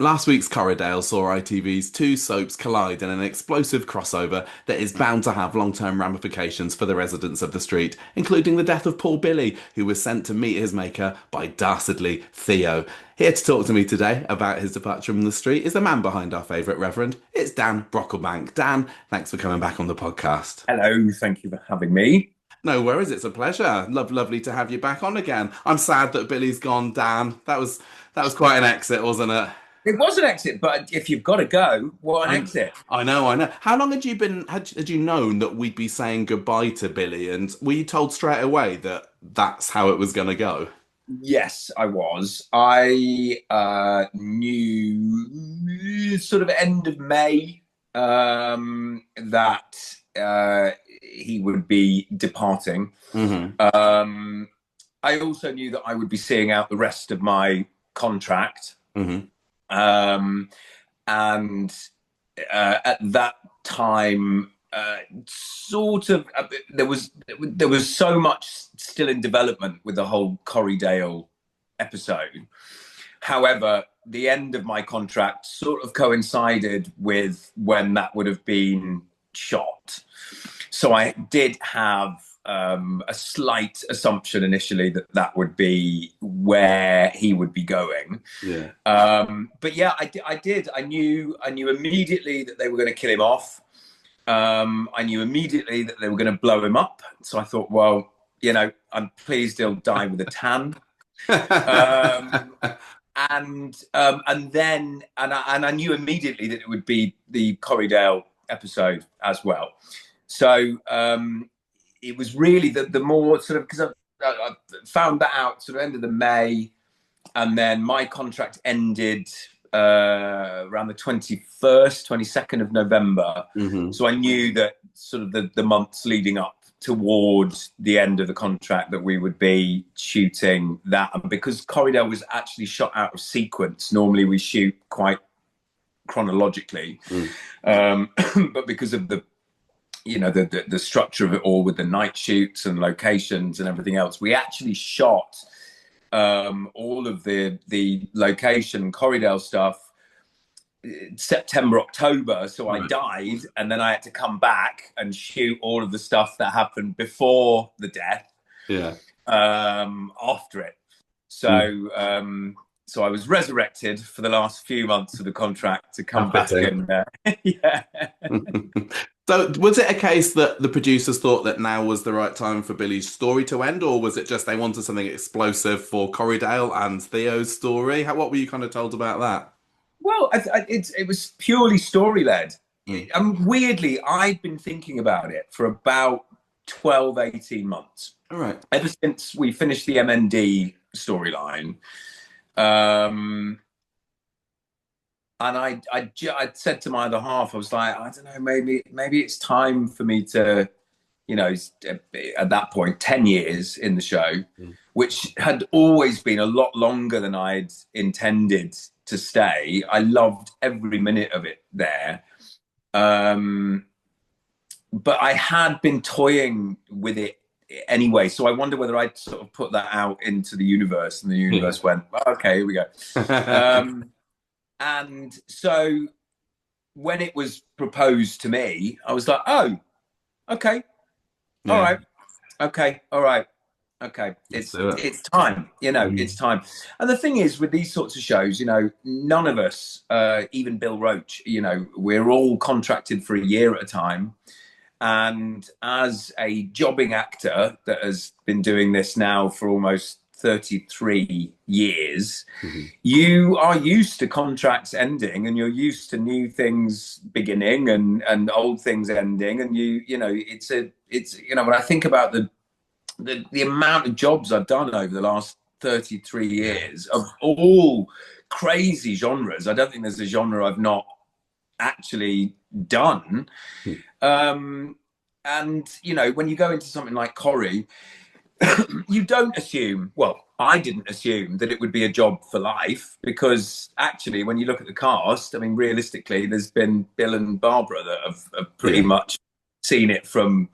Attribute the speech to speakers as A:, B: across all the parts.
A: Last week's Corriedale saw ITV's two soaps collide in an explosive crossover that is bound to have long-term ramifications for the residents of the street, including the death of Paul Billy, who was sent to meet his maker by dastardly Theo. Here to talk to me today about his departure from the street is the man behind our favourite reverend. It's Dan Brocklebank. Dan, thanks for coming back on the podcast.
B: Hello, thank you for having me.
A: No worries, it's a pleasure. Lovely to have you back on again. I'm sad that Billy's gone, Dan. That was quite an exit, wasn't it?
B: It was an exit, but if you've got to go, what an
A: I,
B: exit.
A: I know. How long had you been, had you known that we'd be saying goodbye to Billy? And were you told straight away that that's how it was going to go?
B: Yes, I was. I knew sort of end of May that he would be departing.
A: Hmm.
B: I also knew that I would be seeing out the rest of my contract.
A: Hmm.
B: Um, and at that time, there was so much still in development with the whole Corriedale episode. However, the end of my contract sort of coincided with when that would have been shot. So I did have a slight assumption initially that that would be where he would be going.
A: Yeah.
B: But yeah, I did. I knew immediately that they were going to kill him off. I knew immediately that they were going to blow him up. So I thought, well, I'm pleased he'll die with a tan. Um, and I knew immediately that it would be the Corriedale episode as well. So it was really the more sort of, because I found that out sort of end of the May, and then my contract ended around the 21st, 22nd of November.
A: Hmm.
B: So I knew that sort of the months leading up towards the end of the contract that we would be shooting that. And because Corriedale was actually shot out of sequence, normally we shoot quite chronologically. But because of the structure of it all with the night shoots and locations and everything else, we actually shot all of the location Corriedale stuff September, October. So I
A: Right.
B: died, and then I had to come back and shoot all of the stuff that happened before the death,
A: Yeah.
B: after it.
A: Mm.
B: So I was resurrected for the last few months of the contract to
A: How
B: come back
A: fitting.
B: and yeah.
A: So, was it a case that the producers thought that now was the right time for Billy's story to end, or was it just they wanted something explosive for Corriedale and Theo's story? What were you kind of told about that?
B: Well, it was purely story led.
A: Mm.
B: Weirdly, I'd been thinking about it for about 12, 18 months.
A: All right.
B: Ever since we finished the MND storyline. And I said to my other half, I was like, I don't know, maybe it's time for me to, at that point, 10 years in the show,
A: Mm.
B: which had always been a lot longer than I'd intended to stay. I loved every minute of it there. But I had been toying with it anyway. So I wonder whether I'd sort of put that out into the universe, and the
A: Yeah.
B: universe went, well, okay, here we go. And so when it was proposed to me, I was like, oh, okay, all
A: Yeah.
B: right, okay, all right, okay.
A: Let's
B: It's
A: do it.
B: it's time, it's
A: Mm.
B: time. And the thing is, with these sorts of shows, none of us, even Bill Roach, we're all contracted for a year at a time. And as a jobbing actor that has been doing this now for almost 33 years,
A: Mhm.
B: you are used to contracts ending, and you're used to new things beginning and old things ending. And when I think about the amount of jobs I've done over the last 33
A: Yeah.
B: years of all crazy genres, I don't think there's a genre I've not actually done.
A: Mm.
B: And when you go into something like Corrie, you don't assume, well, I didn't assume that it would be a job for life, because actually when you look at the cast, I mean, realistically, there's been Bill and Barbara that have pretty
A: Yeah.
B: much seen it from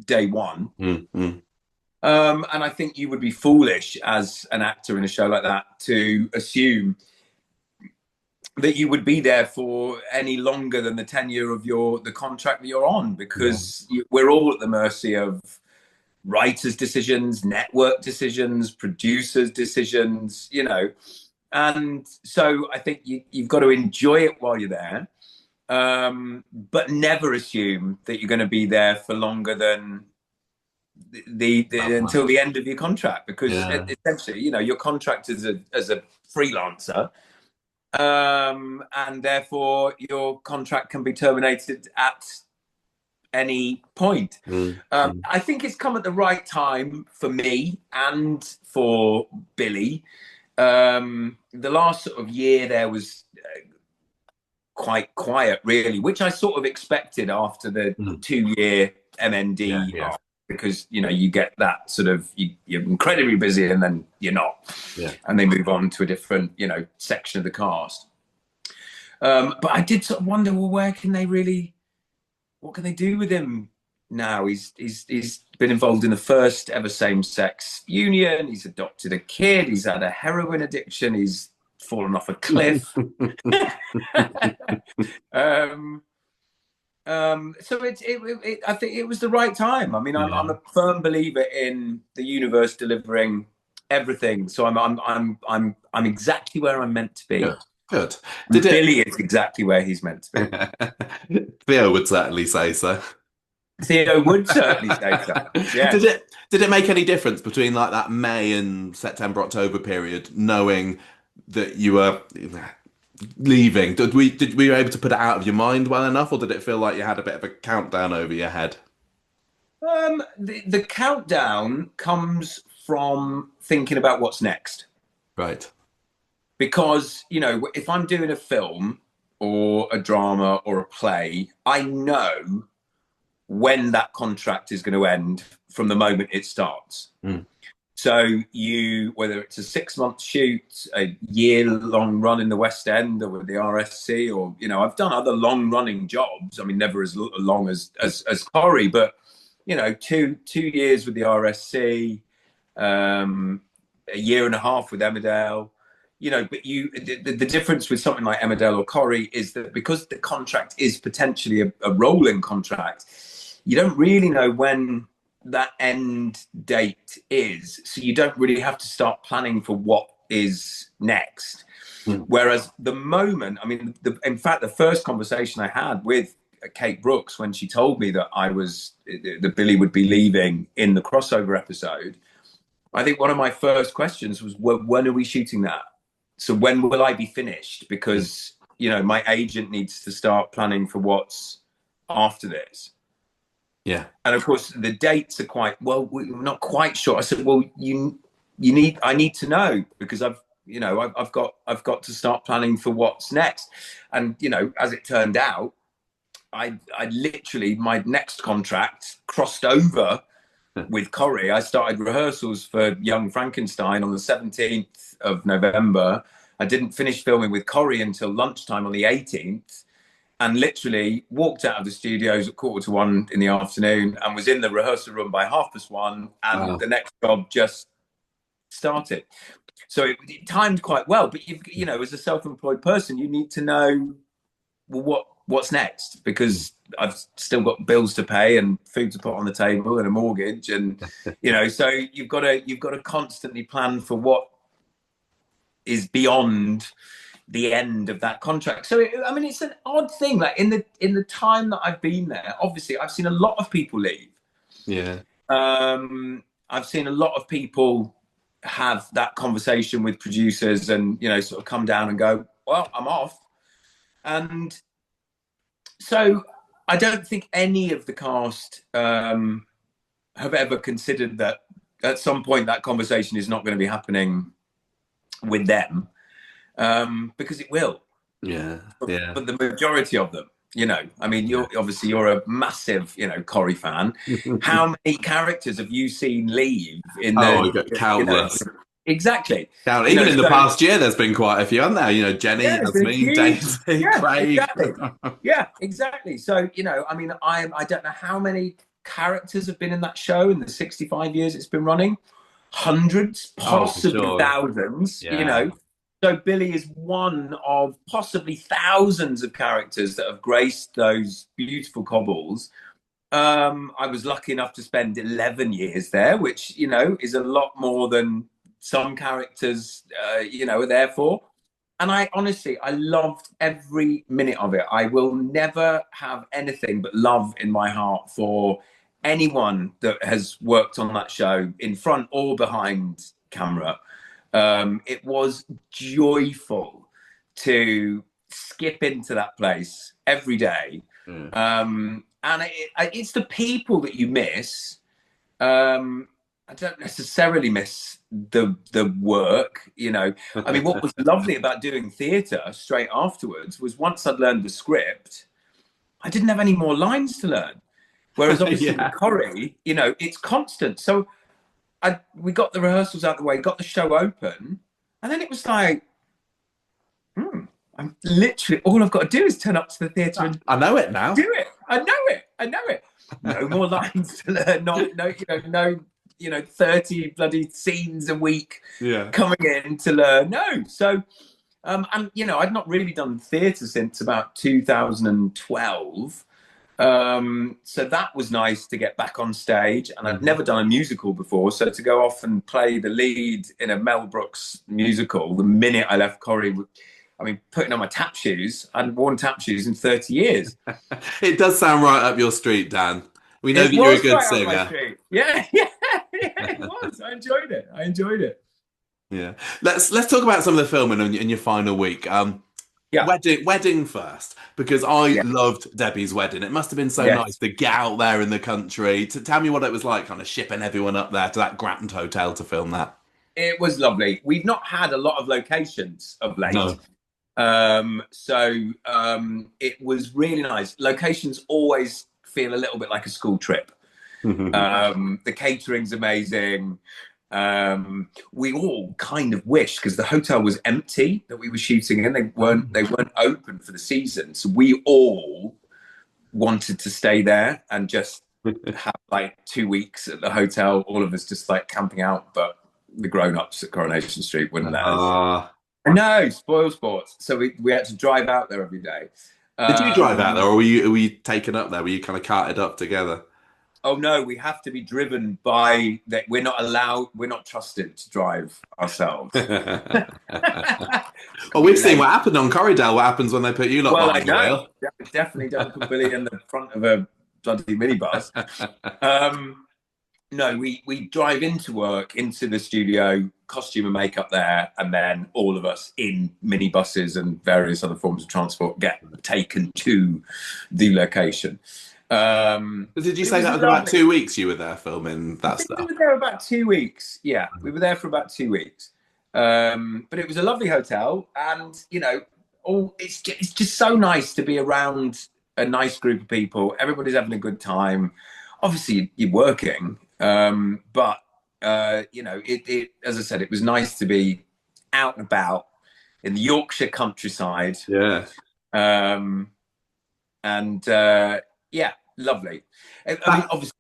B: day one.
A: Mm. Mm.
B: And I think you would be foolish as an actor in a show like that to assume that you would be there for any longer than the tenure of the contract that you're on,
A: Yeah.
B: because we're all at the mercy of writers' decisions, network decisions, producers' decisions, And so I think you've got to enjoy it while you're there, but never assume that you're going to be there for longer than until the end of your contract, because
A: Yeah.
B: essentially, your contract as a freelancer, and therefore your contract can be terminated at any point.
A: Mm.
B: I think it's come at the right time for me and for Billy. The last sort of year there was quite quiet, really, which I sort of expected after the 2-year MND arc, because you get that sort of you're incredibly busy and then you're not, and they move on to a different section of the cast. But I did sort of wonder, well, what can they do with him now? He's been involved in the first ever same-sex union. He's adopted a kid. He's had a heroin addiction. He's fallen off a cliff. So I think it was the right time. I mean, I'm a firm believer in the universe delivering everything. So I'm exactly where I'm meant to be.
A: Good.
B: Billy is exactly where he's meant to
A: be. Theo would certainly say so.
B: Theo would certainly say so. Yeah.
A: Did it make any difference between like that May and September, October period, knowing that you were leaving? Were you able to put it out of your mind well enough, or did it feel like you had a bit of a countdown over your head?
B: The countdown comes from thinking about what's next.
A: Right.
B: Because, if I'm doing a film or a drama or a play, I know when that contract is going to end from the moment it starts. So whether it's a 6-month shoot, a year-long run in the West End or with the RSC, or, I've done other long-running jobs. I mean, never as long as Corrie, but, 2 years with the RSC, a year and a half with Emmerdale. But the difference with something like Emmerdale or Corrie is that because the contract is potentially a rolling contract, you don't really know when that end date is. So you don't really have to start planning for what is next. Whereas the moment, I mean, in fact, the first conversation I had with Kate Brooks when she told me that Billy would be leaving in the crossover episode, I think one of my first questions was, well, when are we shooting that? So when will I be finished? Because, my agent needs to start planning for what's after this.
A: Yeah.
B: And of course, the dates are we're not quite sure. I said, well, I need to know, because I've got to start planning for what's next. And, as it turned out, I literally, my next contract crossed over with Corrie. I started rehearsals for Young Frankenstein on the 17th of November. I didn't finish filming with Corrie until lunchtime on the 18th, and literally walked out of the studios at 1:45 in the afternoon and was in the rehearsal room by 1:30, and the next job just started. So it timed quite well. But as a self-employed person, you need to know, well, what's next, because I've still got bills to pay and food to put on the table and a mortgage, and so you've got to constantly plan for what is beyond the end of that contract. So it's an odd thing. Like in the time that I've been there, obviously I've seen a lot of people leave.
A: Yeah.
B: I've seen a lot of people have that conversation with producers and sort of come down and go, well, I'm off. And so I don't think any of the cast have ever considered that at some point that conversation is not going to be happening with them, because it will.
A: Yeah.
B: But the majority of them, I mean, you're a massive, Corrie fan. How many characters have you seen leave in the
A: countless.
B: Exactly.
A: Even in the past year, there's been quite a few, haven't there? Jenny, Yasmin, Daisy, Craig.
B: Exactly. Yeah, exactly. So, I mean, I don't know how many characters have been in that show in the 65 years it's been running. Hundreds, possibly thousands, So Billy is one of possibly thousands of characters that have graced those beautiful cobbles. I was lucky enough to spend 11 years there, which, is a lot more than some characters, are there for. And I loved every minute of it. I will never have anything but love in my heart for anyone that has worked on that show in front or behind camera. It was joyful to skip into that place every day.
A: Mm.
B: And it's the people that you miss. I don't necessarily miss the work, I mean, what was lovely about doing theatre straight afterwards was once I'd learned the script, I didn't have any more lines to learn. Whereas obviously with
A: Yeah.
B: Corrie, it's constant. So we got the rehearsals out of the way, got the show open, and then it was like, I'm literally all I've got to do is turn up to the theatre and
A: I know it now.
B: do it. I know it. I know it. No more lines to learn. No, 30 bloody scenes a week
A: Yeah.
B: coming in to learn. No. So, and I'd not really done theatre since about 2012. So that was nice to get back on stage, and I'd never done a musical before. So to go off and play the lead in a Mel Brooks musical, the minute I left Corrie, I mean, putting on my tap shoes, I hadn't worn tap shoes in 30 years.
A: It does sound right up your street, Dan. We know
B: It
A: that you're a
B: was
A: good
B: right up my
A: singer.
B: street. Yeah, it was. I enjoyed it.
A: Yeah. Let's talk about some of the filming in your final week.
B: Yeah,
A: Wedding first, because I
B: yeah,
A: loved Debbie's wedding. It must have been so nice
B: yes.
A: to get out there in the country. To tell me what it was like, kind of shipping everyone up there to that Grand Hotel to film that.
B: It was lovely. We've not had a lot of locations of late.
A: No.
B: So it was really nice. Locations always feel a little bit like a school trip. The catering's amazing. We all kind of wish, because the hotel was empty that we were shooting in. They weren't open for the season, so we all wanted to stay there and just have like 2 weeks at the hotel. All of us just like camping out, but the grown-ups at Coronation Street wouldn't let us.
A: Ah.
B: No, spoil sports. So we had to drive out there every day.
A: Did you drive out there, or were you taken up there? Were you kind of carted up together?
B: Oh no, we have to be driven by that. We're not allowed. We're not trusted to drive ourselves.
A: Well, we've seen what happened on Corriedale. What happens when they put you lot
B: Well, I
A: behind the
B: know.
A: wheel?
B: Definitely don't put Billy in the front of a bloody minibus. No, we drive into work, into the studio, costume and makeup there, and then all of us in minibuses and various other forms of transport get taken to the location.
A: Did you say that was about 2 weeks you were there filming that stuff?
B: We were there about 2 weeks. Yeah, we were there for about 2 weeks. But it was a lovely hotel, and it's just so nice to be around a nice group of people. Everybody's having a good time. Obviously, you're working, but it as I said, it was nice to be out and about in the Yorkshire countryside.
A: Yeah.
B: And yeah, lovely. I mean, obviously,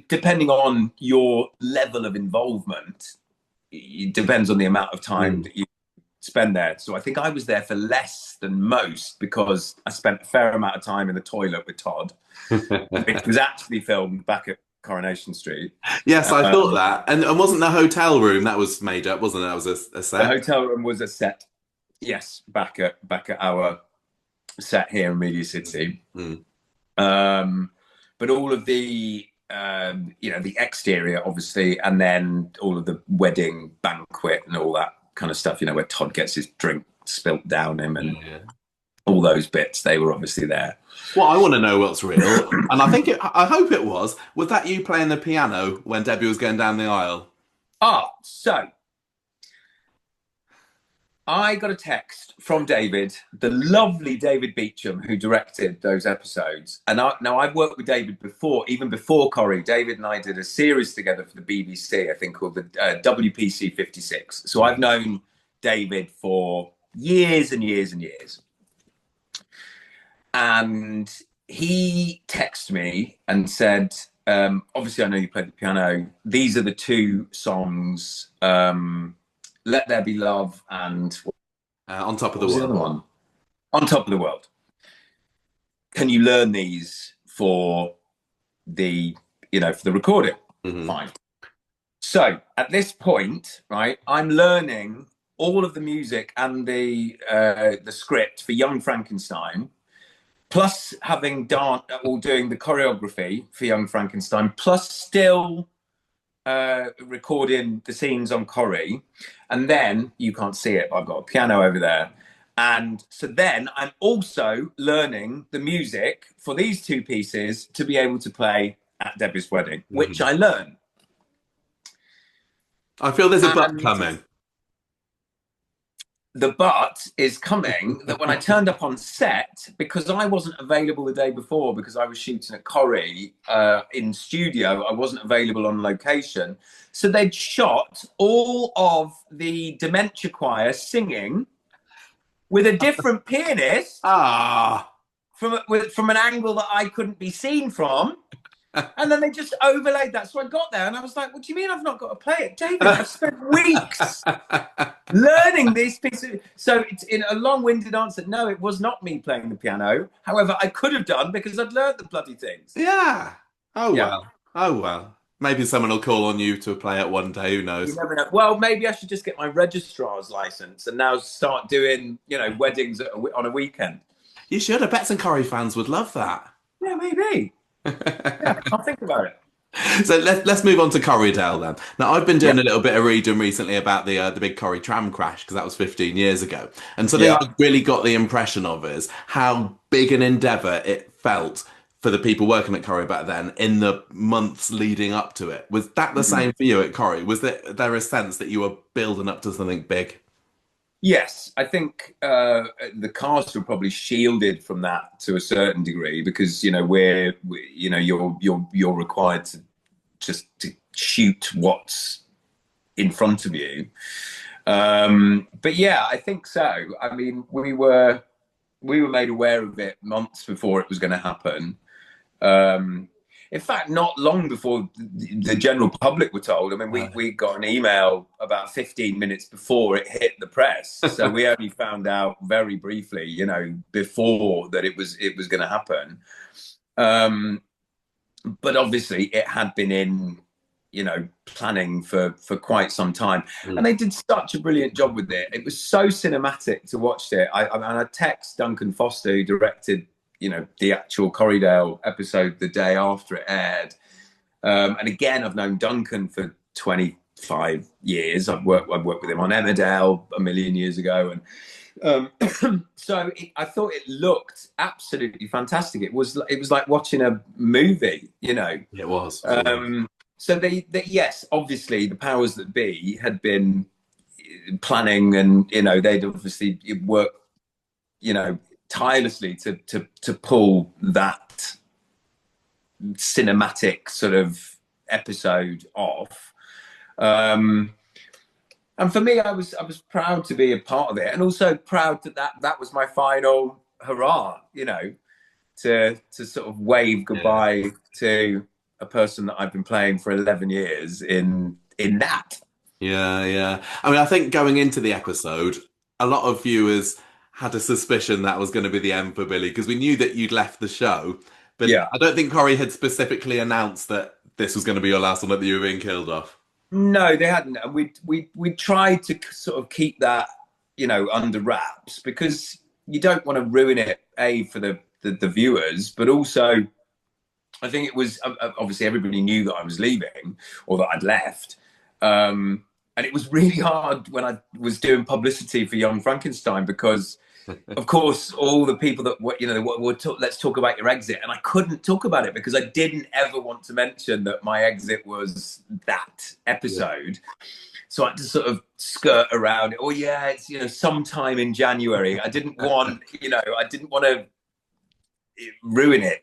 B: depending on your level of involvement, it depends on the amount of time that you spend there. So I think I was there for less than most because I spent a fair amount of time in the toilet with Todd, which was actually filmed back at Coronation Street.
A: Yes, I thought that. And wasn't the hotel room that was made up, wasn't it? That was a set.
B: The hotel room was a set. Yes, back at our set here in Media City. But all of the the exterior, obviously, and then all of the wedding banquet and all that kind of stuff, where Todd gets his drink spilt down him and all those bits, they were obviously there.
A: Well, I want to know what's real, and I hope it was that you playing the piano when Debbie was going down the aisle?
B: So I got a text from David, the lovely David Beecham, who directed those episodes. And now I've worked with David before, even before Corrie. David and I did a series together for the BBC, I think, called the WPC 56. So I've known David for years and years and years. And he texted me and said, obviously, I know you played the piano. These are the two songs, Let There Be Love and
A: On top of
B: What
A: the
B: was the other
A: world.
B: one? On top of the world. Can you learn these for the, for the recording?
A: Hmm.
B: Fine. So at this point, right, I'm learning all of the music and the script for Young Frankenstein, plus having done or doing the choreography for Young Frankenstein, plus still recording the scenes on Corrie, and then you can't see it, but I've got a piano over there. And so then I'm also learning the music for these two pieces to be able to play at Debbie's wedding, which
A: Hmm.
B: I learn.
A: I feel there's a butt
B: And
A: coming.
B: the but is coming that when I turned up on set, because I wasn't available the day before because I was shooting at Corrie in studio, I wasn't available on location. So they'd shot all of the dementia choir singing with a different pianist
A: Ah.
B: from an angle that I couldn't be seen from. And then they just overlaid that. So I got there and I was like, what do you mean I've not got to play it? David, I've spent weeks learning these pieces. So it's in a long-winded answer. No, it was not me playing the piano. However, I could have done because I'd learned the bloody things.
A: Yeah. Oh
B: Yeah.
A: well. Oh well. Maybe someone will call on you to play it one day. Who
B: You
A: knows?
B: never know. Well, maybe I should just get my registrar's license and now start doing, weddings on a weekend.
A: You should. I bet some Corrie fans would love that.
B: Yeah, maybe. Yeah, I'll think about it.
A: So let's move on to Corriedale then. Now I've been doing
B: Yeah.
A: a little bit of reading recently about the big Corrie tram crash because that was 15 years ago, and something
B: Yeah.
A: I really got the impression of is how big an endeavour it felt for the people working at Corrie back then in the months leading up to it. Was that the
B: Mhm.
A: same for you at Corrie? Was there a sense that you were building up to something big?
B: Yes, I think the cast were probably shielded from that to a certain degree because you're required to just to shoot what's in front of you. But yeah, I think so. I mean, we were made aware of it months before it was going to happen. Um, in fact, not long before the general public were told. I mean, we got an email about 15 minutes before it hit the press, so we only found out very briefly, before that it was going to happen. But obviously, it had been in, planning for quite some time, and
A: Mm.
B: they did such a brilliant job with it. It was so cinematic to watch it. I text Duncan Foster, who directed the actual Corriedale episode the day after it aired. And again, I've known Duncan for 25 years. I've worked with him on Emmerdale a million years ago, and so I thought it looked absolutely fantastic. It was like watching a movie.
A: It was. It was.
B: So yes, obviously the powers that be had been planning, and they'd obviously worked tirelessly to pull that cinematic sort of episode off. And for me, I was proud to be a part of it, and also proud that was my final hurrah. To sort of wave
A: Yeah.
B: goodbye to a person that I've been playing for 11 years in that.
A: Yeah, yeah. I mean, I think going into the episode, a lot of viewers had a suspicion that was going to be the end for Billy because we knew that you'd left the show, but
B: Yeah.
A: I don't think Corrie had specifically announced that this was going to be your last one, that you were being killed off.
B: No, they hadn't, and we tried to sort of keep that under wraps because you don't want to ruin it for the viewers, but also I think it was obviously everybody knew that I was leaving or that I'd left. And it was really hard when I was doing publicity for Young Frankenstein because, of course, all the people that let's talk about your exit, and I couldn't talk about it because I didn't ever want to mention that my exit was that
A: Yeah.
B: episode. So I had to sort of skirt around it. Oh yeah, it's sometime in January. I didn't want to ruin it.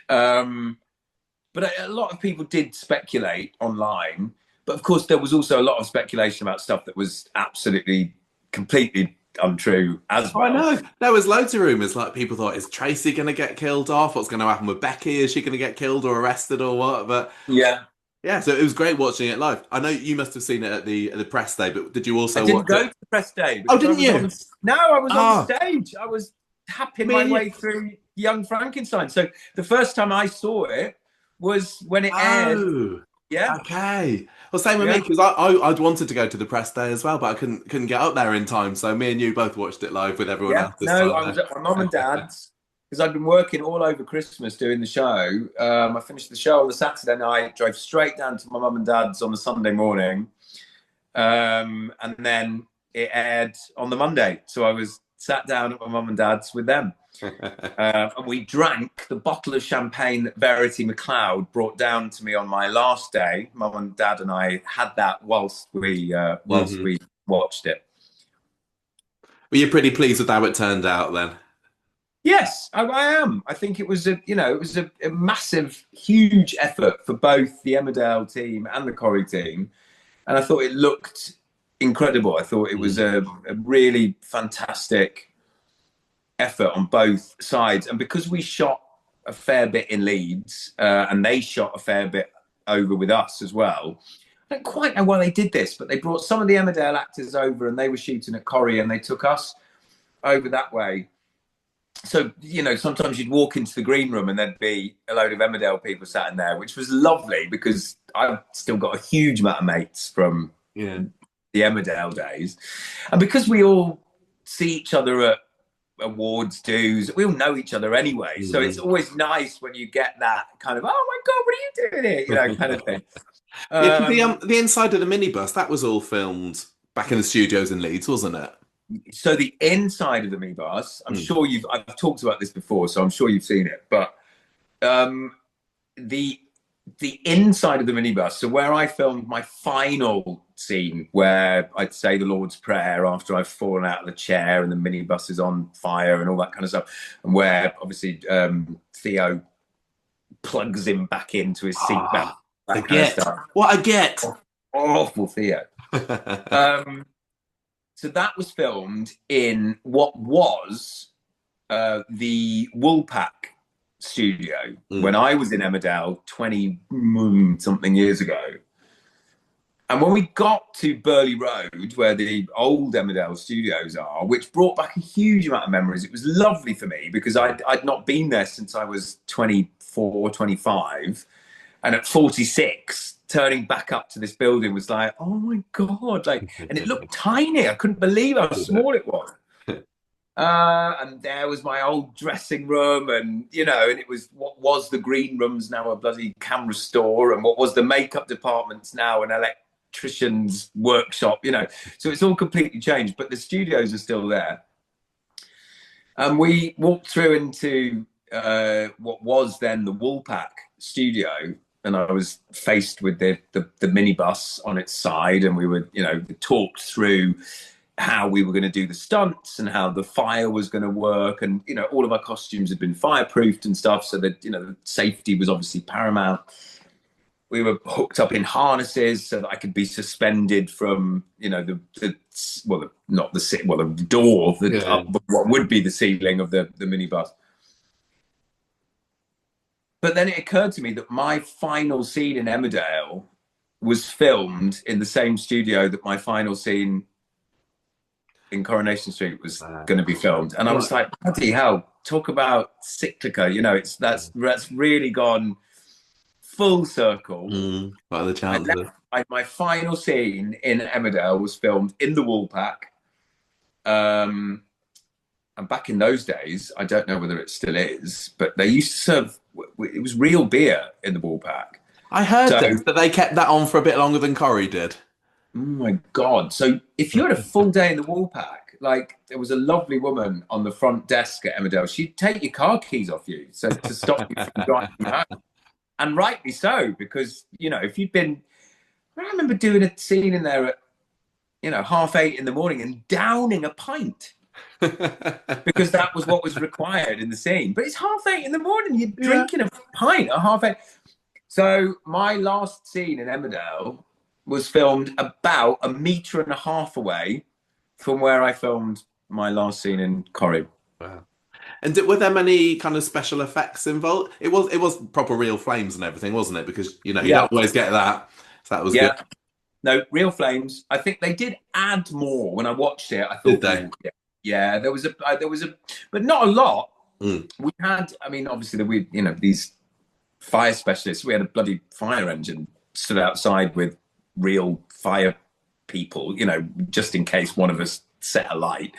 B: But a lot of people did speculate online. But of course, there was also a lot of speculation about stuff that was absolutely, completely untrue as
A: Oh, I
B: well.
A: know. There was loads of rumors. Like people thought, is Tracy going to get killed off? What's going to happen with Becky? Is she going to get killed or arrested or what? But
B: Yeah.
A: Yeah, so it was great watching it live. I know you must have seen it at the press day, but did you
B: I
A: also
B: didn't
A: watch
B: go
A: it?
B: to the press day
A: Oh,
B: because I
A: didn't
B: was
A: you?
B: on. No, I was on
A: Ah,
B: stage. I was tapping
A: me
B: my
A: and you.
B: way through Young Frankenstein. So the first time I saw it was when it aired.
A: Oh,
B: Yeah,
A: okay. Well, same with me
B: yeah,
A: because I'd wanted to go to the press day as well, but I couldn't get up there in time. So me and you both watched it live with everyone
B: yeah.
A: else this
B: No,
A: time
B: I was at my mum and
A: there.
B: dad's because I'd been working all over Christmas doing the show. I finished the show on the Saturday night, drove straight down to my mum and dad's on the Sunday morning, and then it aired on the Monday. So I was sat down at my mum and dad's with them. And we drank the bottle of champagne that Verity McLeod brought down to me on my last day. Mum and Dad and I had that whilst
A: Hmm.
B: we watched it.
A: Were you pretty pleased with how it turned out then?
B: Yes, I am. I think it was a massive, huge effort for both the Emmerdale team and the Corrie team, and I thought it looked incredible. I thought it was
A: Mm.
B: a really fantastic effort on both sides. And because we shot a fair bit in Leeds and they shot a fair bit over with us as well, I don't quite know why they did this, but they brought some of the Emmerdale actors over and they were shooting at Corrie and they took us over that way. So, sometimes you'd walk into the green room and there'd be a load of Emmerdale people sat in there, which was lovely because I've still got a huge amount of mates from
A: Yeah.
B: the Emmerdale days. And because we all see each other at awards dues. We all know each other anyway, so it's
A: Hmm.
B: always nice when you get that kind of, "Oh my god, what are you doing here?" Kind of thing.
A: Yeah, 'cause
B: Um,
A: the inside of the minibus that was all filmed back in the studios in Leeds, wasn't it?
B: so the inside of the minibus,
A: Mm.
B: I've talked about this before, so I'm sure you've seen it, but um, the the inside of the minibus, so where I filmed my final scene, where I'd say the Lord's Prayer after I've fallen out of the chair and the minibus is on fire and all that kind of stuff, and where obviously Theo plugs him back into his seatbelt,
A: Ah, the
B: that kind of
A: get.
B: stuff.
A: What a get.
B: Awful Theo. Um, so that was filmed in what was the Woolpack studio when
A: Mm.
B: I was in Emmerdale 20 something years ago. And when we got to Burley Road, where the old Emmerdale studios are, which brought back a huge amount of memories, it was lovely for me because I'd not been there since I was 24, 25. And at 46, turning back up to this building was like, oh my God. And it looked tiny. I couldn't believe how
A: Did it?
B: small it was. And there was my old dressing room, and and it was what was the green rooms now a bloody camera store, and what was the makeup departments now an electrician's workshop. So it's all completely changed, but the studios are still there. And we walked through into what was then the Woolpack studio, and I was faced with the minibus on its side, and we were talked through how we were going to do the stunts and how the fire was going to work, and all of our costumes had been fireproofed and stuff, so that the safety was obviously paramount. We were hooked up in harnesses so that I could be suspended from the door that
A: Yeah.
B: up what would be the ceiling of the minibus. But then it occurred to me that my final scene in Emmerdale was filmed in the same studio that my final scene in Coronation Street was going to be filmed, and I was
A: What?
B: like, "Bloody hell! Talk about cyclica." It's that's really gone full circle.
A: What are the
B: I
A: chances?
B: left, my final scene in Emmerdale was filmed in the Woolpack. Um, and back in those days, I don't know whether it still is, but they used to serve. It was real beer in the Woolpack.
A: I heard
B: So,
A: this, that they kept that on for a bit longer than Corrie did.
B: oh my God. So if you had a full day in the Woolpack, like there was a lovely woman on the front desk at Emmerdale, she'd take your car keys off you so to stop you from driving home. And rightly so, because, if you'd been, I remember doing a scene in there at, 8:30 in the morning and downing a pint because that was what was required in the scene. But it's 8:30 in the morning, you're
A: Yeah.
B: drinking a pint at 8:30. So my last scene in Emmerdale was filmed about a metre and a half away from where I filmed my last scene in Corrie.
A: Wow. And were there many kind of special effects involved? It was proper real flames and everything, wasn't it? Because you
B: Yeah,
A: don't always get that. So that was good.
B: yeah. No, real flames. I think they did add more when I watched it. I
A: Did
B: thought,
A: they?
B: "Ooh, yeah, yeah, there was a, but not a lot.
A: Mm.
B: We had, I mean, obviously, these fire specialists. We had a bloody fire engine stood outside with real fire people, just in case one of us set a light.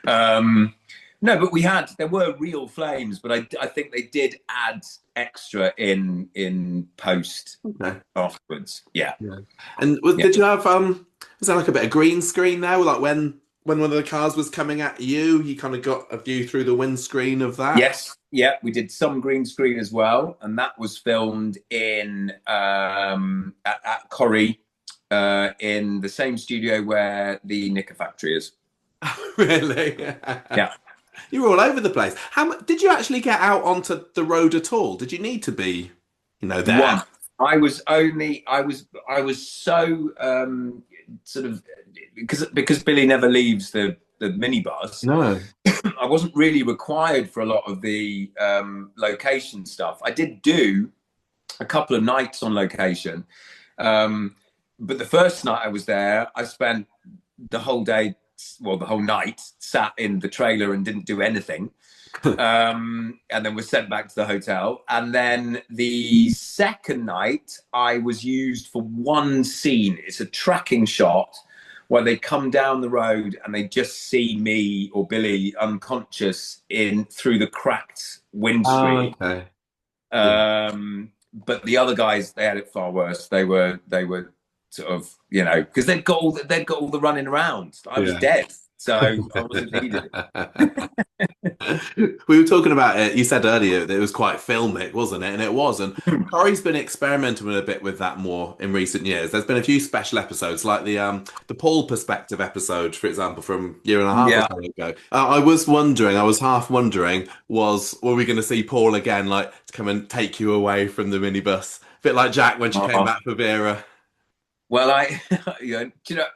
B: Um, no, but there were real flames, but I think they did add extra in post
A: Okay.
B: afterwards. Yeah,
A: Yeah. And
B: yeah.
A: did you have was there like a bit of green screen now? Like when one of the cars was coming at you, you kind of got a view through the windscreen of that?
B: Yes, yeah, we did some green screen as well, and that was filmed in at Corrie, in the same studio where the Knicker factory is.
A: Really?
B: Yeah,
A: You were all over the place. Did you actually get out onto the road at all? Did you need to be, there?
B: one. I was so sort of because Billy never leaves the minibus.
A: No.
B: I wasn't really required for a lot of the location stuff. I did do a couple of nights on location, but the first night I was there, I spent the whole day, well, the whole night, sat in the trailer and didn't do anything. And then was sent back to the hotel. And then the second night, I was used for one scene. It's a tracking shot where they come down the road and they just see me or Billy unconscious in through the cracked
A: Oh,
B: windscreen.
A: okay. Yeah.
B: But the other guys, they had it far worse. They were sort of, because they'd got all the running around. I was
A: Yeah.
B: dead, so I wasn't needed.
A: We were talking about it. You said earlier that it was quite filmic, wasn't it? And it was. And Corrie's been experimenting a bit with that more in recent years. There's been a few special episodes, like the Paul perspective episode, for example, from a year and a half or
B: Yeah.
A: so ago. I was half wondering, were we going to see Paul again, like to come and take you away from the minibus, a bit like Jack when she came
B: Oh.
A: back for Vera?
B: Well,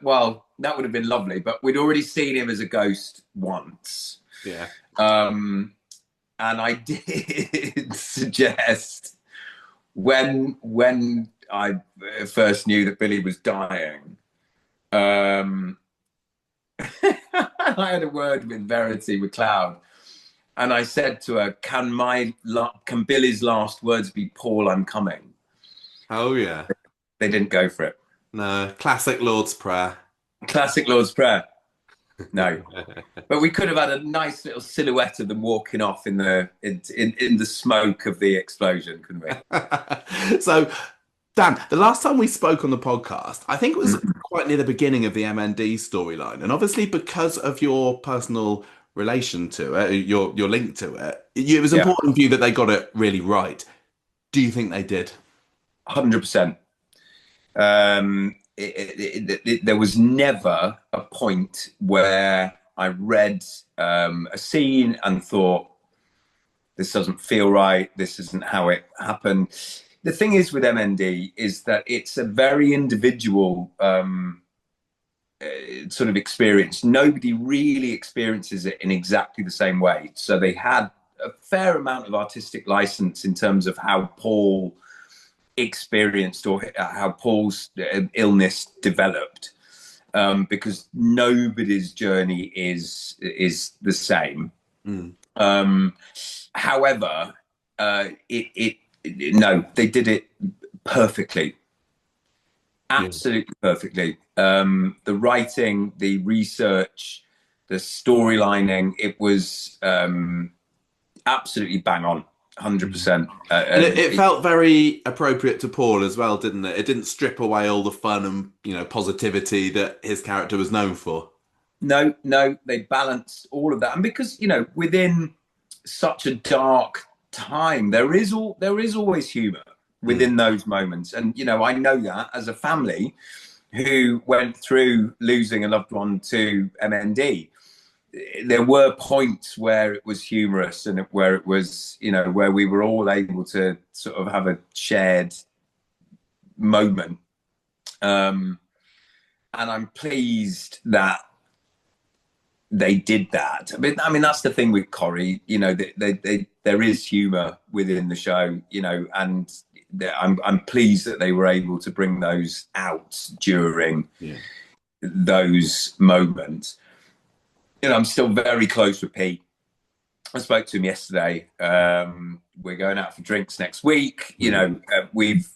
B: well, that would have been lovely, but we'd already seen him as a ghost once.
A: Yeah.
B: Um, and I did suggest when I first knew that Billy was dying, I had a word with Verity McLeod, and I said to her, "Can Billy's last words be Paul, I'm coming?"
A: Oh yeah.
B: They didn't go for it.
A: No, classic Lord's prayer.
B: Classic Lord's Prayer. No, but we could have had a nice little silhouette of them walking off in the smoke of the explosion, couldn't we?
A: So, Dan, the last time we spoke on the podcast, I think it was quite near the beginning of the MND storyline, and obviously because of your personal relation to it, your link to it, it was
B: Yeah,
A: important for you that they got it really right. Do you think they did?
B: 100%. There was never a point where I read a scene and thought, this doesn't feel right, this isn't how it happened. The thing is with MND is that it's a very individual sort of experience. Nobody really experiences it in exactly the same way. So they had a fair amount of artistic license in terms of how Paul experienced or how Paul's illness developed, because nobody's journey is the same. However, no, they did it perfectly, absolutely perfectly. The writing, the research, the storylining, it was absolutely bang on. 100%.
A: And it felt very appropriate to Paul as well, didn't it? It didn't strip away all the fun and positivity that his character was known for.
B: No, they balanced all of that, and because within such a dark time, there is always humour within those moments, and I know that as a family who went through losing a loved one to MND. There were points where it was humorous and where it was, where we were all able to sort of have a shared moment. And I'm pleased that they did that. I mean, that's the thing with Corrie. You know, there is humour within the show. You know, and I'm pleased that they were able to bring those out during those moments. You know, I'm still very close with Pete. I spoke to him yesterday. We're going out for drinks next week. You know, we've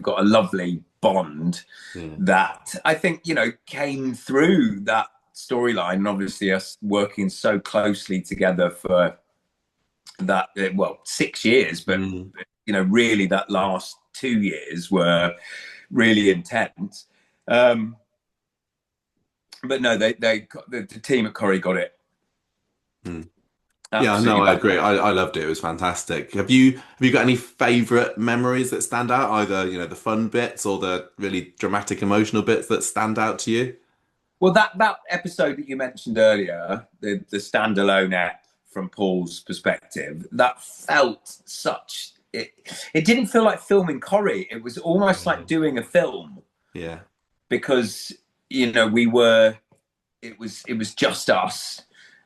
B: got a lovely bond that I think, you know, came through that storyline, and obviously us working so closely together for that 6 years, but you know, really that last 2 years were really intense. But no, the team at Corrie got it.
A: Yeah, no,
B: Absolutely
A: I
B: bang.
A: agree. I loved it. It was fantastic. Have you got any favorite memories that stand out? Either, you know, the fun bits or the really dramatic, emotional bits that stand out to you?
B: Well, that episode that you mentioned earlier, the standalone ep from Paul's perspective, that felt such. It didn't feel like filming Corrie. It was almost like doing a film.
A: Yeah.
B: Because, you know, it was just us.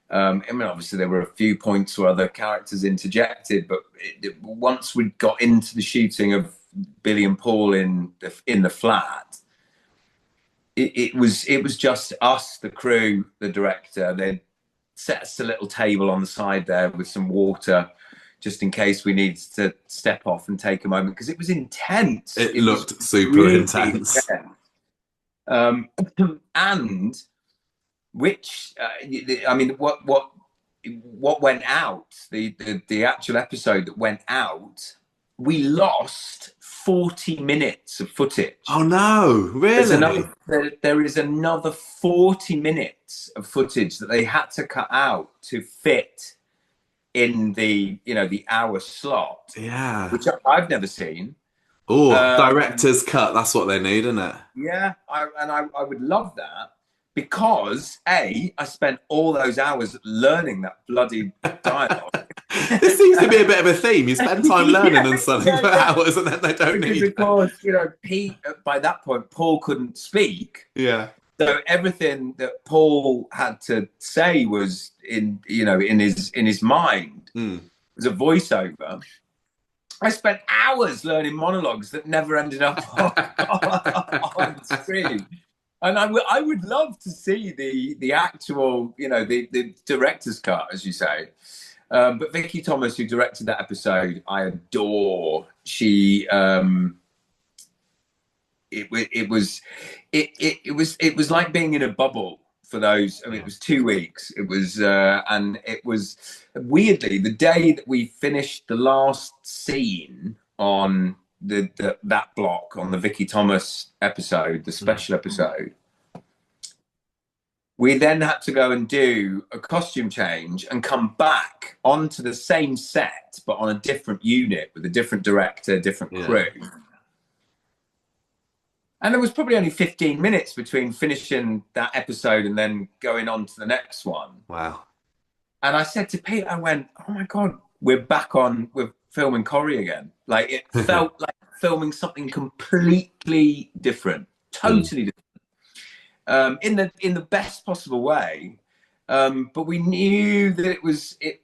B: I mean, obviously there were a few points where other characters interjected, but once we got into the shooting of Billy and Paul in the flat, it was just us, the crew, the director. They set us a little table on the side there with some water, just in case we needed to step off and take a moment, because it was intense.
A: It
B: Was
A: looked super
B: really
A: intense.
B: And which I mean, what went out, the actual episode that went out, we lost 40 minutes of footage.
A: Oh no, really?
B: There is another 40 minutes of footage that they had to cut out to fit in the, you know, the hour slot,
A: Yeah.
B: which I've never seen.
A: Oh, director's cut. That's what they need, isn't it?
B: Yeah, I would love that, because I spent all those hours learning that bloody dialogue.
A: This seems to be a bit of a theme. You spend time learning and studying for
B: Yeah.
A: hours, and then they don't
B: Because
A: need
B: of
A: it.
B: course, you know, Pete, by that point, Paul couldn't speak.
A: Yeah.
B: So everything that Paul had to say was in his mind. It was a voiceover. I spent hours learning monologues that never ended up on screen. And I would love to see the actual, you know, the director's cut, as you say. But Vicky Thomas, who directed that episode, I adore. She, it was like being in a bubble for those. I mean, it was 2 weeks. It was, and it was weirdly the day that we finished the last scene on that block on the Vicky Thomas episode, the special episode. We then had to go and do a costume change and come back onto the same set, but on a different unit with a different director, different crew. And there was probably only 15 minutes between finishing that episode and then going on to the next one.
A: Wow.
B: And I said to Pete, I went, oh my God, we're filming Corrie again. Like, it felt like filming something completely different, totally different. In the best possible way, but we knew that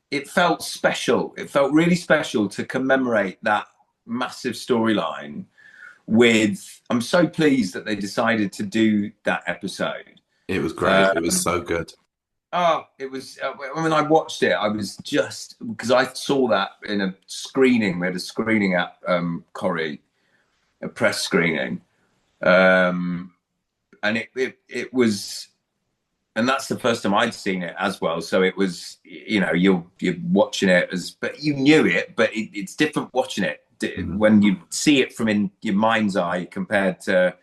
B: it felt special. It felt really special to commemorate that massive storyline. I'm so pleased that they decided to do that episode.
A: It was great. It was so good.
B: Oh, it was. When I watched it, I was just, because I saw that in a screening. We had a screening at Corrie, a press screening. And it was, and that's the first time I'd seen it as well. So it was, you know, you're watching it but you knew it, but it's different watching it when you see it from in your mind's eye compared to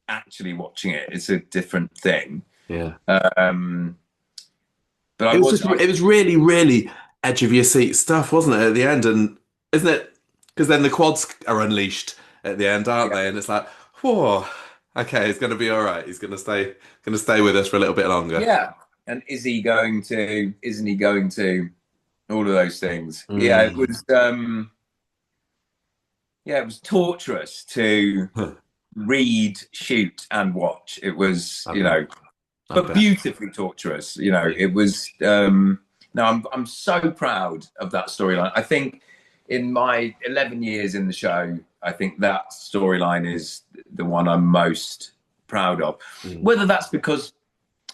B: actually watching it. It's a different thing.
A: Yeah.
B: But
A: it was really, really edge of your seat stuff, wasn't it, at the end? And isn't it? Because then the quads are unleashed at the end, aren't they? And it's like, whoa, okay, it's going to be all right. He's going to stay with us for a little bit longer.
B: Yeah. And isn't he going to? All of those things. Yeah, it was. Yeah, it was torturous to read, shoot, and watch. It was,
A: I
B: you
A: bet.
B: know,
A: I
B: but
A: bet.
B: beautifully torturous. You know, it was. No, I'm so proud of that storyline. I think in my 11 years in the show, I think that storyline is the one I'm most proud of.
A: Mm.
B: Whether that's because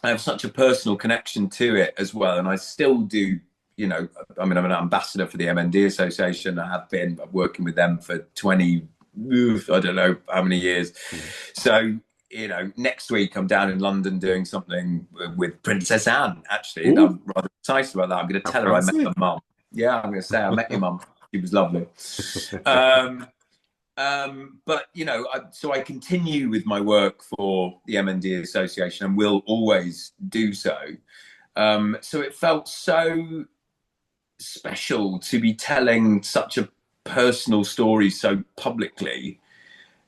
B: I have such a personal connection to it as well, and I still do. You know, I mean, I'm an ambassador for the MND Association. I have been working with them for 20, I don't know how many years.
A: Mm.
B: So, you know, next week I'm down in London doing something with Princess Anne. Actually,
A: Ooh,
B: I'm rather excited about that. I'm going to
A: how
B: tell her I met
A: fancy.
B: her mum. Yeah, I'm going to say I met your mum. She was lovely. Um, but you know, so I continue with my work for the MND Association and will always do so. So it felt so special to be telling such a personal story so publicly,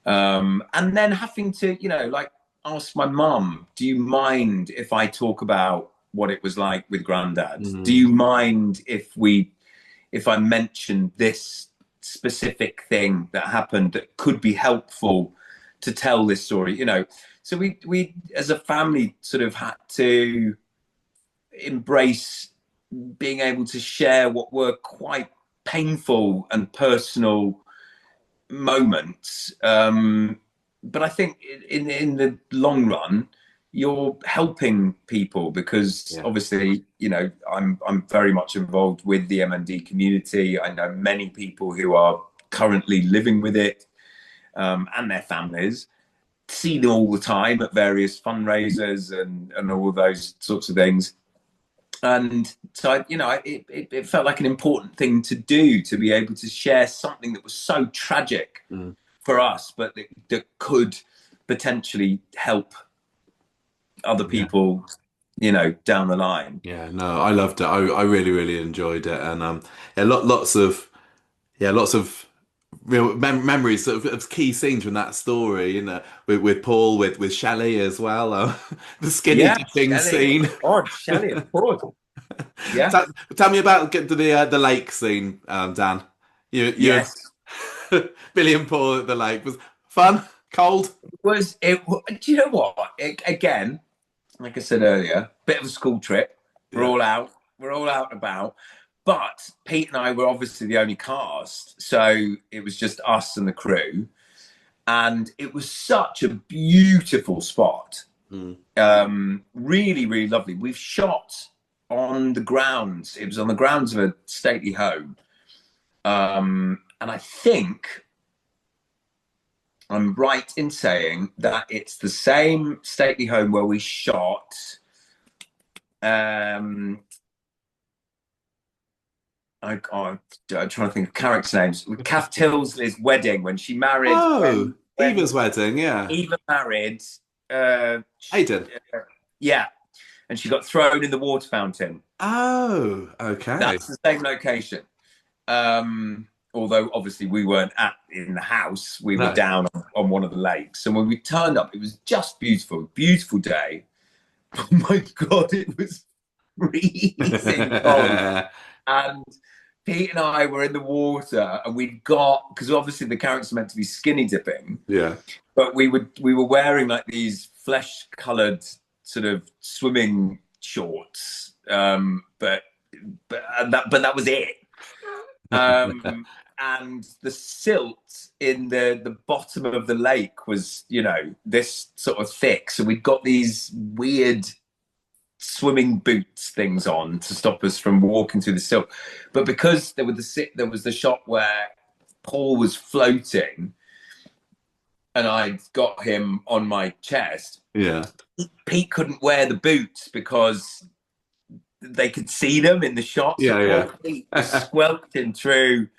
B: and then having to, you know, like ask my mum, "Do you mind if I talk about what it was like with Grandad? Do
A: Mm.
B: you mind if I mention this specific thing that happened that could be helpful to tell this story?" You know, so we as a family sort of had to embrace being able to share what were quite painful and personal moments. But I think in the long run, you're helping people because
A: Yeah.
B: obviously, you know, I'm very much involved with the MND community. I know many people who are currently living with it, and their families. See them all the time at various fundraisers and all those sorts of things. And so you know, it felt like an important thing to do, to be able to share something that was so tragic
A: Mm.
B: for us, but that could potentially help other
A: Yeah.
B: people, you know, down the line.
A: Yeah, no, I loved it. I really, really enjoyed it, and yeah, lots of real memories of key scenes from that story. You know, with Paul, with Shelley as well. The skinny
B: Yeah,
A: dipping
B: Shelley,
A: scene.
B: oh God, Shelley, of course. Yeah.
A: tell, tell me about get to the lake scene, Dan. You
B: Yes.
A: and Billy and Paul at the lake was fun, cold.
B: Was it? Do you know what? Again, like I said earlier, bit of a school trip. We're
A: Yeah.
B: all out. We're all out and about. But Pete and I were obviously the only cast, so it was just us and the crew, and it was such a beautiful spot.
A: Mm.
B: Really, really lovely. We've shot on the grounds. It was on the grounds of a stately home, and I think I'm right in saying that it's the same stately home where we shot. I'm trying to think of character names. With Kath Tilsley's wedding when she married,
A: Oh,
B: when
A: Eva's wedding, yeah.
B: Eva married. Uh,
A: Aidan.
B: yeah, and she got thrown in the water fountain.
A: Oh, okay.
B: That's the same location. Although obviously we weren't in the house, we were
A: No.
B: down on one of the lakes. And when we turned up, it was just beautiful, beautiful day. Oh my God, it was freezing cold. And Pete and I were in the water, and we'd got, because obviously the characters are meant to be skinny dipping,
A: Yeah.
B: but we were wearing like these flesh coloured sort of swimming shorts. But that was it. And the silt in the bottom of the lake was, you know, this sort of thick. So we'd got these weird swimming boots things on to stop us from walking through the silt. But because there was the shot where Paul was floating and I'd got him on my chest,
A: Yeah.
B: Pete couldn't wear the boots because they could see them in the shot. So
A: Yeah,
B: poor
A: yeah.
B: Pete was squelching through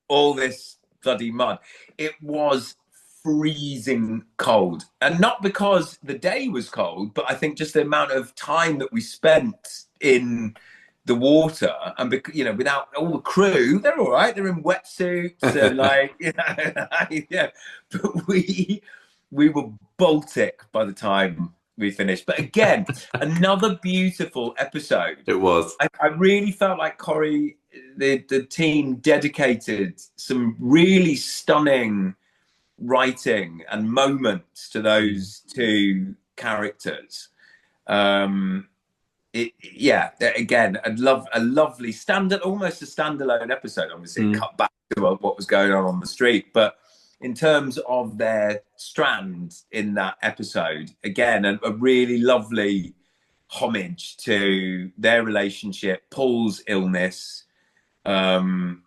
B: all this bloody mud. It was freezing cold. And not because the day was cold, but I think just the amount of time that we spent in the water and, you know, without all the crew, they're all right. They're in wetsuits and like, you know, yeah. But we were Baltic by the time we finished. But again, another beautiful episode.
A: It was.
B: I really felt like Corrie, the team dedicated some really stunning writing and moments to those two characters. Yeah, again, a lovely standard, almost a standalone episode. Obviously, it cut back to what was going on the street, but in terms of their strand in that episode, again, a really lovely homage to their relationship, Paul's illness, and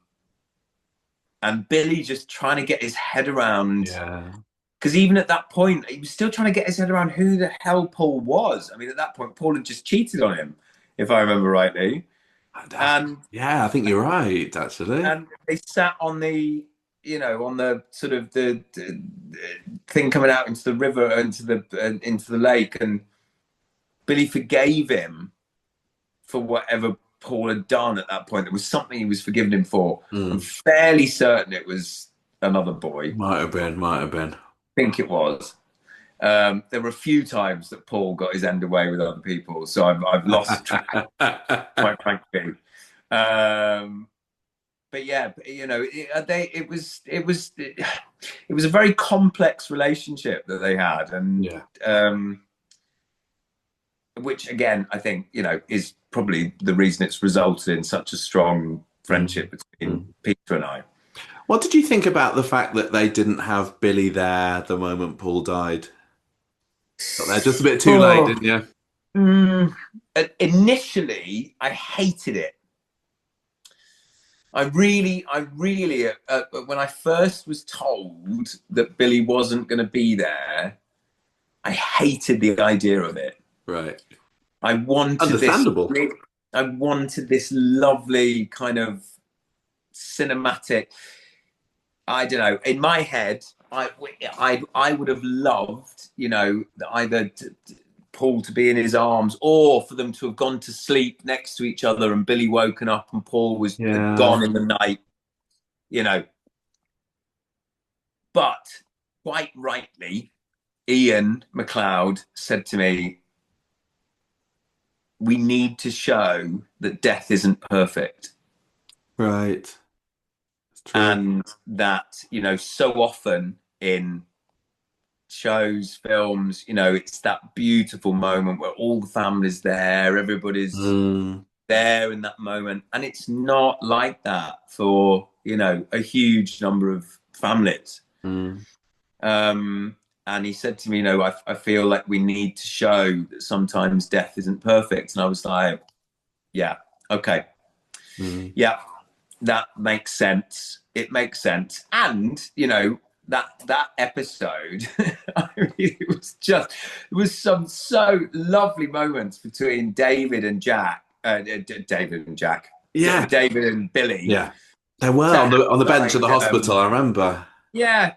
B: Billy just trying to get his head around.
A: Yeah.
B: Because even at that point, he was still trying to get his head around who the hell Paul was. I mean, at that point, Paul had just cheated on him, if I remember rightly. And
A: yeah, I think you're right, actually.
B: And they sat on the, on the sort of the thing coming out into the river, into the lake, and Billy forgave him for whatever Paul had done at that point. There was something he was forgiving him for. I'm fairly certain it was another boy.
A: Might have been.
B: I think it was. There were a few times that Paul got his end away with other people, so I've lost track, quite frankly. But yeah, it was a very complex relationship that they had, and which again, I think is probably the reason it's resulted in such a strong friendship between Peter and I.
A: What did you think about the fact that they didn't have Billy there the moment Paul died? Got there just a bit too late, didn't you?
B: Initially, I hated it. I really, when I first was told that Billy wasn't going to be there, I hated the idea of it.
A: Right.
B: I wanted
A: Understandable.
B: I wanted this lovely kind of cinematic. I don't know. In my head, I would have loved, either Paul to be in his arms, or for them to have gone to sleep next to each other, and Billy woken up and Paul was gone in the night, But quite rightly, Ian McLeod said to me, we need to show that death isn't perfect.
A: Right.
B: And that, so often in shows, films, it's that beautiful moment where all the family's there, everybody's there in that moment. And it's not like that for, a huge number of families. And he said to me, I feel like we need to show that sometimes death isn't perfect. And I was like, yeah, okay. Yeah, that makes sense. It makes sense. And, that episode, there was some so lovely moments between David and Jack.
A: Yeah.
B: David and Billy.
A: Yeah. They were on the bench at the hospital, I remember.
B: Yeah,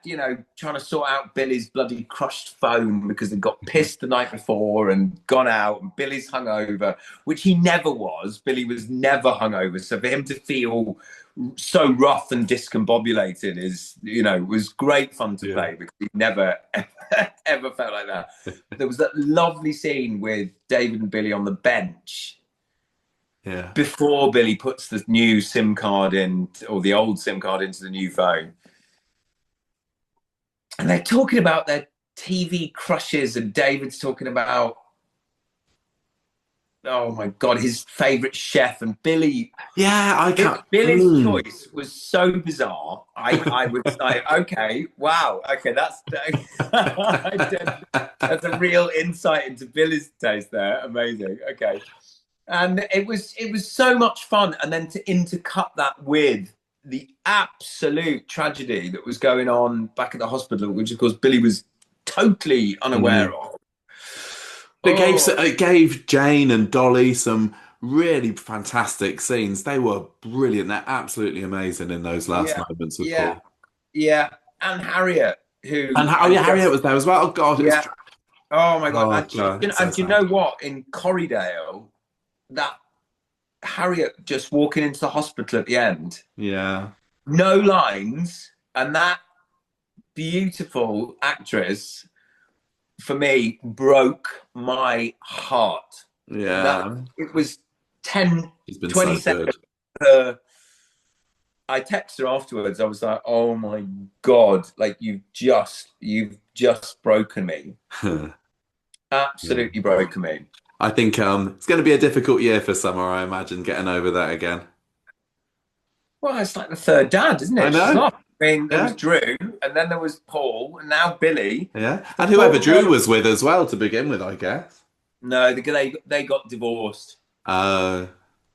B: trying to sort out Billy's bloody crushed phone because they got pissed the night before and gone out, and Billy's hungover, which he never was. Billy was never hungover. So for him to feel so rough and discombobulated was great fun to play, because he never, ever felt like that. There was that lovely scene with David and Billy on the bench.
A: Yeah. Before
B: Billy puts the new SIM card in, or the old SIM card into the new phone. And they're talking about their TV crushes, and David's talking about, oh my God, his favourite chef, and Billy.
A: Yeah, I can't.
B: Billy's choice was so bizarre. I would say, okay, wow, okay, that's a real insight into Billy's taste there. Amazing. Okay, and it was so much fun, and then to intercut that with the absolute tragedy that was going on back at the hospital, which of course Billy was totally unaware of.
A: It gave Jane and Dolly some really fantastic scenes. They were brilliant. They're absolutely amazing in those last moments with Paul.
B: Yeah, and Harriet, who
A: Harriet was there as well. Oh God,
B: oh my God. And you know what? In Corriedale, that Harriet just walking into the hospital at the end.
A: Yeah.
B: No lines, and that beautiful actress, for me, broke my heart.
A: Yeah.
B: It was 10, 20
A: so
B: seconds. I texted her afterwards. I was like, "Oh my God, like you've just broken me.
A: Yeah.
B: Absolutely broken me."
A: I think it's going to be a difficult year for Summer, I imagine, getting over that again.
B: Well, it's like the third dad, isn't
A: I
B: it? She's
A: know.
B: not. I mean, there was
A: Yeah.
B: Drew, and then there was Paul, and now Billy.
A: Yeah.
B: The
A: And whoever
B: poor
A: Drew
B: girl.
A: was with as well to begin with, I guess.
B: No, they got divorced.
A: Uh,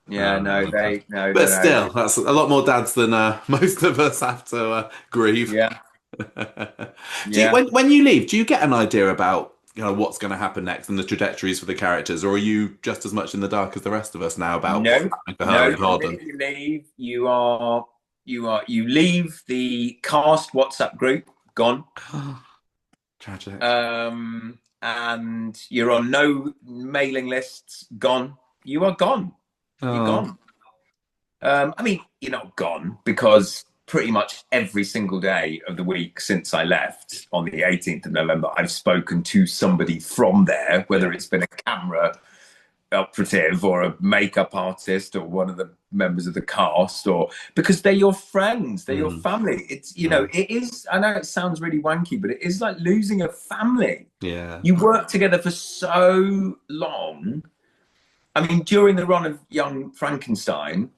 B: Yeah, no,
A: okay.
B: they no
A: But
B: no no
A: still,
B: no.
A: that's a lot more dads than most of us have to grieve.
B: Yeah,
A: Do you,
B: yeah.
A: when you leave, do you get an idea about what's going to happen next and the trajectories for the characters, or are you just as much in the dark as the rest of us now about what's
B: No,
A: happening for her
B: no.
A: and
B: The
A: Gordon?
B: minute you leave, you leave the cast WhatsApp group, gone.
A: Tragic.
B: And you're on no mailing lists, gone. You are gone. You're
A: Oh,
B: gone. I mean, you're not gone because pretty much every single day of the week since I left on the 18th of November, I've spoken to somebody from there, whether
A: yeah.
B: it's been a camera operative or a makeup artist or one of the members of the cast, or because they're your friends, they're your
A: Mm,
B: family. It's,
A: yeah.
B: it is, I know it sounds really wanky, but it is like losing a family.
A: Yeah.
B: You work together for so long. I mean, during the run of Young Frankenstein,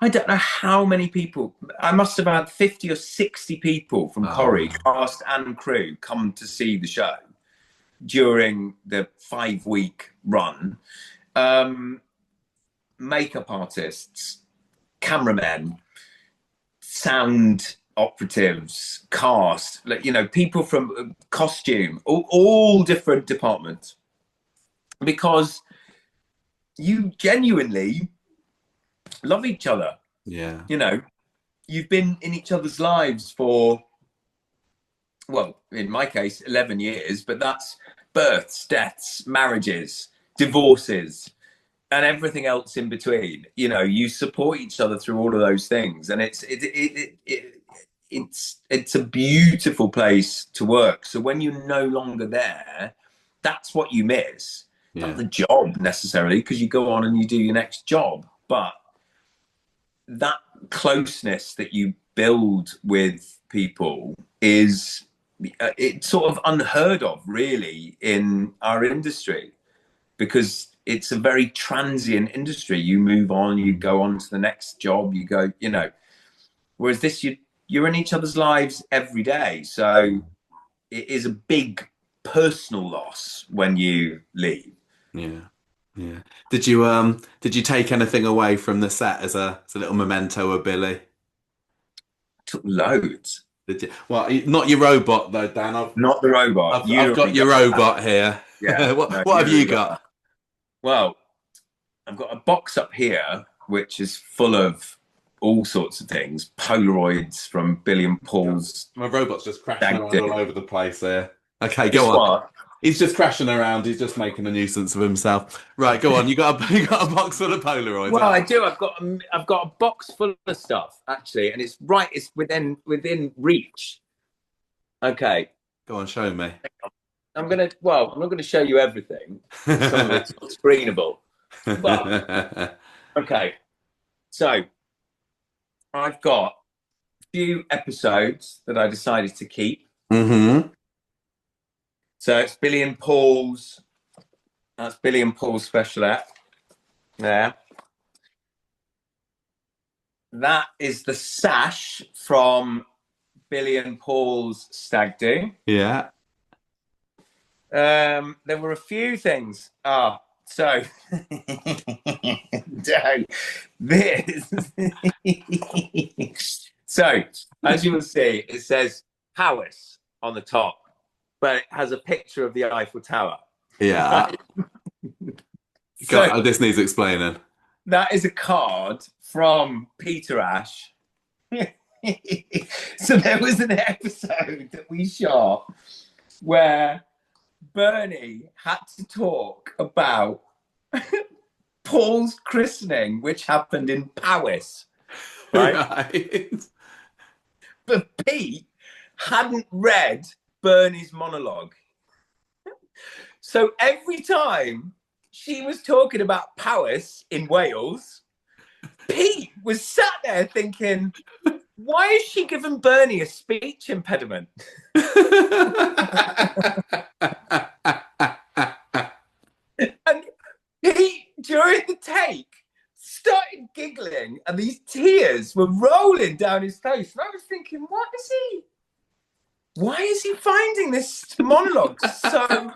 B: I don't know how many people. I must have had 50 or 60 people from
A: Oh,
B: Corrie,
A: wow.
B: cast and crew, come to see the show during the 5-week run. Um, Makeup artists, cameramen, sound operatives, cast, like, people from costume, all different departments, because you genuinely love each other.
A: Yeah.
B: You've been in each other's lives for, well, in my case, 11 years, but that's births, deaths, marriages, divorces, and everything else in between. You support each other through all of those things, and it's a beautiful place to work. So when you're no longer there, that's what you miss. Not
A: Yeah.
B: the job necessarily, because you go on and you do your next job, but that closeness that you build with people is it's sort of unheard of, really, in our industry, because it's a very transient industry. You move on, you
A: Mm.
B: go on to the next job, you go, whereas this, you're in each other's lives every day. So it is a big personal loss when you leave.
A: Yeah. Yeah. Did you take anything away from the set as a little memento of Billy?
B: Took loads.
A: Did you? Well, not your robot though, Dan. I've
B: Not the robot.
A: I've
B: Yuri
A: got your
B: got that.
A: robot here.
B: Yeah, no,
A: What have
B: Yuri
A: you
B: got that.
A: got?
B: Well, I've got a box up here which is full of all sorts of things, Polaroids from Billy and Paul's
A: My robot's just crashing
B: stag
A: around
B: do.
A: all over the place here. Okay, go
B: It's
A: on.
B: what?
A: He's just crashing around. He's just making a nuisance of himself. Right, go on. You got a box full of Polaroids.
B: Well, I do. I've got a box full of stuff actually, and it's right. It's within reach. Okay,
A: Go on, show me.
B: I'm gonna. Well, I'm not gonna show you everything. Some of it's not screenable, but okay. So I've got a few episodes that I decided to keep.
A: hmm
B: So it's Billy and Paul's. That's Billy and Paul's special app. There. That is the sash from Billy and Paul's stag do.
A: Yeah.
B: There were a few things. So this. So as you will see, it says Palace on the top, but it has a picture of the Eiffel Tower.
A: Yeah.
B: So
A: This needs explaining.
B: that is a card from Peter Ash. So there was an episode that we shot where Bernie had to talk about Paul's christening, which happened in Powys, right?
A: Right.
B: But Pete hadn't read Bernie's monologue. So every time she was talking about Powys in Wales, Pete was sat there thinking, why has she given Bernie a speech impediment? And Pete, during the take, started giggling and these tears were rolling down his face. And I was thinking, why is he finding this monologue so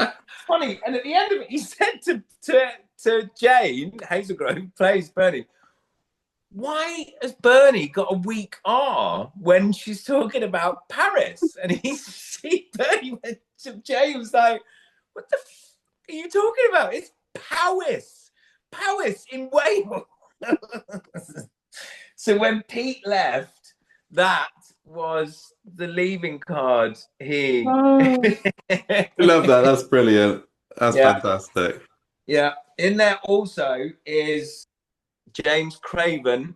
B: funny? And at the end of it, he said to Jane Hazelgrove, who plays Bernie, why has Bernie got a weak R when she's talking about Paris? And Bernie went to Jane, was like, what the are you talking about? It's Powys. Powys in Wales. So when Pete left, that was the leaving card. I
A: love that. That's brilliant. That's fantastic.
B: Yeah. In there also is James Craven.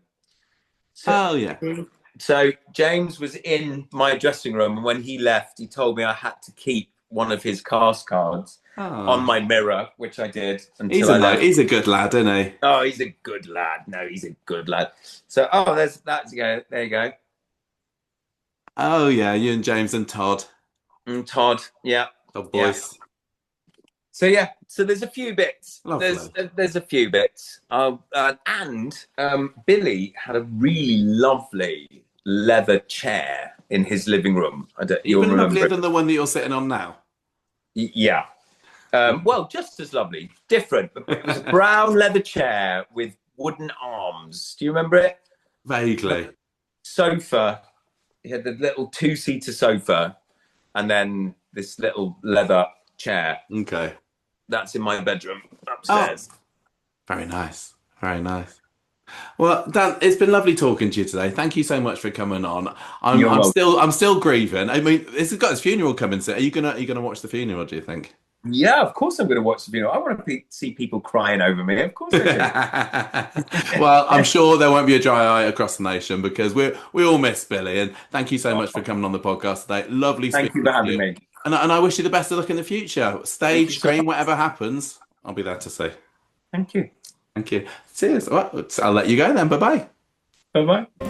B: So James was in my dressing room, and when he left, he told me I had to keep one of his cast cards on my mirror, which I did.
A: He's a good lad, isn't he?
B: Oh, he's a good lad. No, he's a good lad. So, there you go.
A: Oh yeah, you and James and Todd.
B: Todd, yeah.
A: Oh, boys.
B: Yeah. So there's a few bits.
A: Lovely.
B: There's a few bits. And Billy had a really lovely leather chair in his living room.
A: Even lovelier than the one that you're sitting on now.
B: Yeah. Well, just as lovely. Different. It was a brown leather chair with wooden arms. Do you remember it?
A: Vaguely.
B: Sofa. He had the little 2-seater sofa, and then this little leather chair.
A: Okay.
B: That's in my bedroom upstairs.
A: Oh, very nice. Very nice. Well, Dan, it's been lovely talking to you today. Thank you so much for coming on. I'm still grieving. I mean, this has got his funeral coming soon. Are you gonna watch the funeral, do you think?
B: Yeah, of course I'm going to watch the funeral. I want to see people crying over me. Of course I do.
A: Well, I'm sure there won't be a dry eye across the nation because we all miss Billy. And thank you so much for coming on the podcast today. Lovely speaking.
B: Thank you for having me.
A: And I wish you the best of luck in the future. Stage, screen, whatever happens, I'll be there to see.
B: Thank you.
A: Thank you. Cheers. All right, I'll let you go then. Bye-bye.
B: Bye-bye.